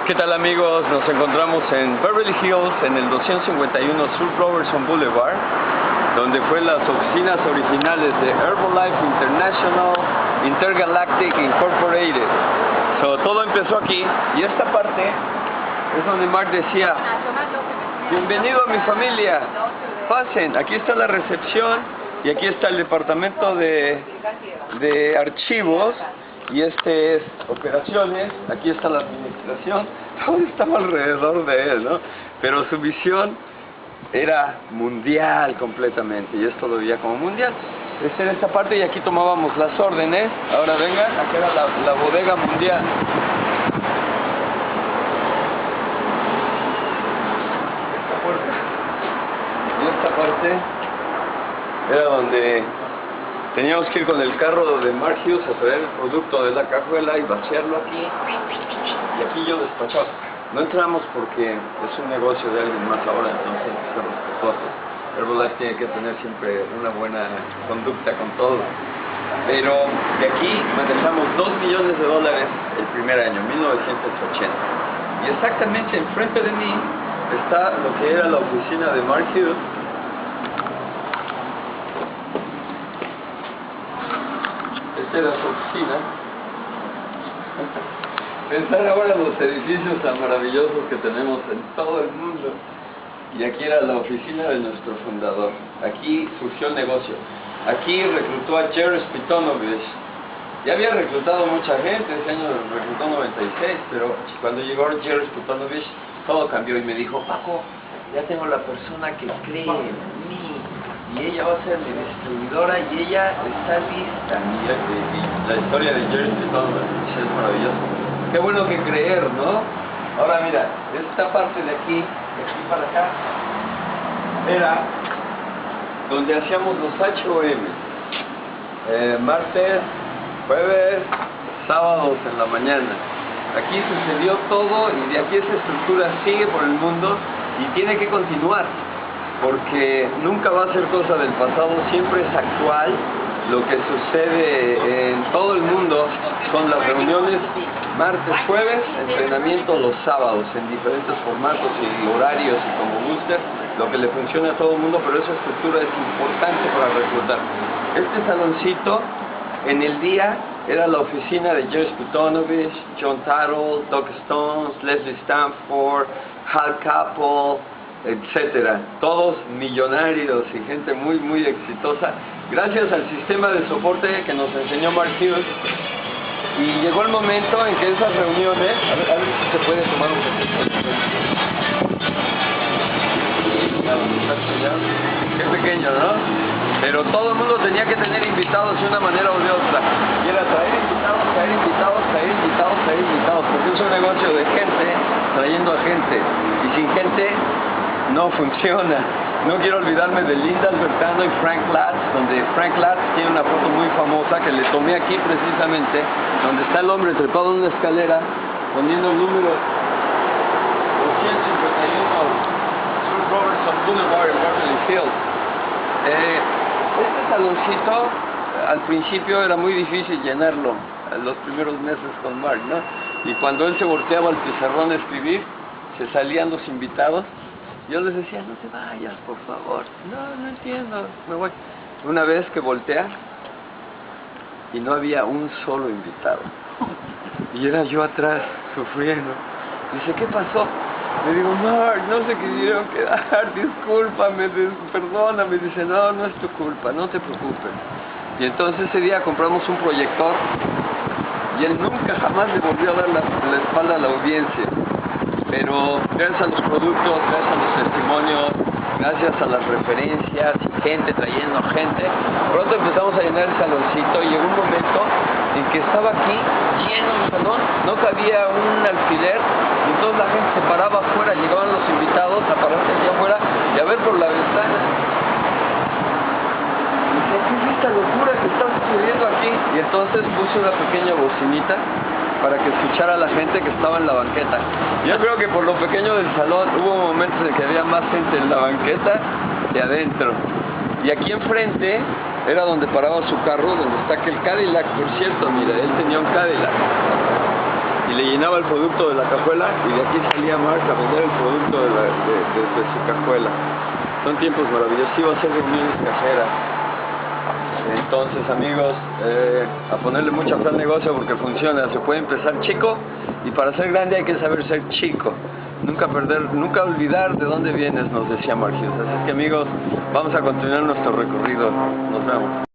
¿Qué tal, amigos? Nos encontramos en Beverly Hills, en el 251 Sur Robertson Boulevard, donde fue las oficinas originales de Herbalife International Intergalactic Incorporated. Todo empezó aquí, y esta parte es donde Mark decía: bienvenido a mi familia, pasen, aquí está la recepción, y aquí está el departamento de archivos, y este es operaciones, aquí está la administración, todo estaba alrededor de él, ¿no? Pero su visión era mundial completamente, y esto lo veía como mundial. Esta era esta parte, y aquí tomábamos las órdenes. Ahora vengan, aquí era la bodega mundial. Esta puerta y esta parte era donde teníamos que ir con el carro de Mark Hughes a traer el producto de la cajuela y vaciarlo aquí. Y aquí yo despachaba. No entramos porque es un negocio de alguien más ahora, entonces hay que ser respetuosos. Herbalife tiene que tener siempre una buena conducta con todo. Pero de aquí manejamos $2 millones el primer año, 1980. Y exactamente enfrente de mí está lo que era la oficina de Mark Hughes. Esta era su oficina. Pensar ahora en los edificios tan maravillosos que tenemos en todo el mundo. Y aquí era la oficina de nuestro fundador. Aquí surgió el negocio. Aquí reclutó a Jerry Spitonovich. Ya había reclutado mucha gente, ese año reclutó 96, pero cuando llegó Jerry Spitonovich todo cambió y me dijo: Paco, ya tengo la persona que cree en mí. Y ella va a ser mi distribuidora y ella está lista. Y la historia de Jerry Spitonovich es maravillosa. Qué bueno que creer, ¿no? Ahora mira, esta parte de aquí para acá, era donde hacíamos los HOM. Martes, jueves, sábados en la mañana. Aquí sucedió todo, y de aquí esa estructura sigue por el mundo y tiene que continuar, porque nunca va a ser cosa del pasado, siempre es actual. Lo que sucede en todo el mundo son las reuniones martes, jueves, entrenamiento los sábados en diferentes formatos y horarios y como guste, lo que le funciona a todo el mundo, pero esa estructura es importante para reclutar. Este saloncito en el día era la oficina de Jerry Spitonovich, John Tattle, Doug Stones, Leslie Stanford, Hal Capel, etcétera, todos millonarios y gente muy muy exitosa, gracias al sistema de soporte que nos enseñó Mark Hughes. Y llegó el momento en que esas reuniones, a ver si se puede tomar un poquito. Qué pequeño, ¿no? Pero todo el mundo tenía que tener invitados de una manera o de otra. Y era traer invitados, porque es un negocio de gente trayendo a gente. Y sin gente no funciona. No quiero olvidarme de Linda Albertano y Frank Latz, donde Frank Latz tiene una foto muy famosa que le tomé aquí precisamente, donde está el hombre trepado en una escalera poniendo el número 251 Sur Robertson Boulevard en Beverly Hills. Este saloncito al principio era muy difícil llenarlo, los primeros meses con Mark, ¿no? Y cuando él se volteaba al pizarrón a escribir, se salían los invitados. Yo les decía: no te vayas, por favor. No entiendo, me voy. Una vez que voltea y no había un solo invitado. Y era yo atrás, sufriendo. Dice: ¿qué pasó? Le digo: Mark, no se quisieron quedar, discúlpame, perdóname. Dice: no es tu culpa, no te preocupes. Y entonces ese día compramos un proyector y él nunca jamás le volvió a dar la espalda a la audiencia. Pero gracias a los productos, gracias a los testimonios, gracias a las referencias y gente trayendo gente, pronto empezamos a llenar el saloncito, y llegó un momento en que estaba aquí lleno el salón, no cabía un alfiler, y entonces la gente se paraba afuera, llegaban los invitados a pararse allá afuera y a ver por la ventana. Y dije: ¿qué es esta locura que está sucediendo aquí? Y entonces puse una pequeña bocinita para que escuchara a la gente que estaba en la banqueta. Yo creo que por lo pequeño del salón hubo momentos en que había más gente en la banqueta que adentro. Y aquí enfrente era donde paraba su carro, donde está aquel Cadillac, por cierto, mira, él tenía un Cadillac. Y le llenaba el producto de la cajuela y de aquí salía Mark a vender el producto de su cajuela. Son tiempos maravillosos. Iba a hacer reuniones caseras. Entonces, amigos, a ponerle mucha fe al negocio porque funciona. Se puede empezar chico y para ser grande hay que saber ser chico. Nunca olvidar de dónde vienes, nos decía Mark Hughes. Así que, amigos, vamos a continuar nuestro recorrido. Nos vemos.